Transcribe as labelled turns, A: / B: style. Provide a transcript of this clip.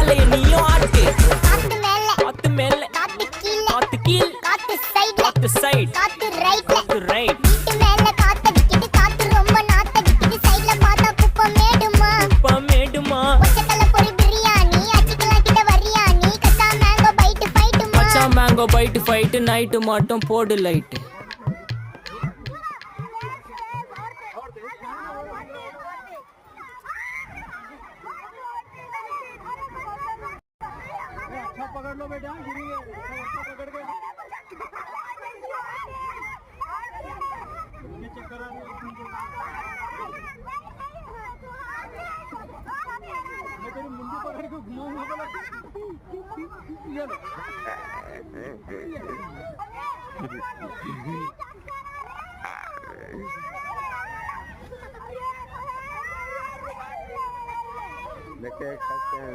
A: காலைய நீயும் ஆட்டு.
B: காத்து மேல
A: காத்து மேல
B: காத்து கீழ
A: காத்து கீழ்
B: காத்து சைடுல
A: காத்து சைடு
B: காத்து ரைட்ல
A: காத்து ரைட்.
B: வீட்டு மேல காத்தடிக்குது காத்து ரொம்ப நாத்தடிக்குது சைடுல பார்த்தா குப்பை மேடுமா
A: மேடுமா
B: ஒச்சக்கல்ல பொரி பிரியாணி அச்சிக்கலாம் கிட்ட வரியா நீ கச்சா மேங்கோ பைட்டு ஃபைட்டுமா
A: மச்சா மேங்கோ பைட்டு ஃபைட்டு நைட்டு மட்டும் போடு லைட்டு.
C: पकड़ लो बेटा गिरेंगे पकड़ के ये चेक करा मैं तेरी मुंडी पकड़ के घुमाऊंगा ये लो देख सकते हैं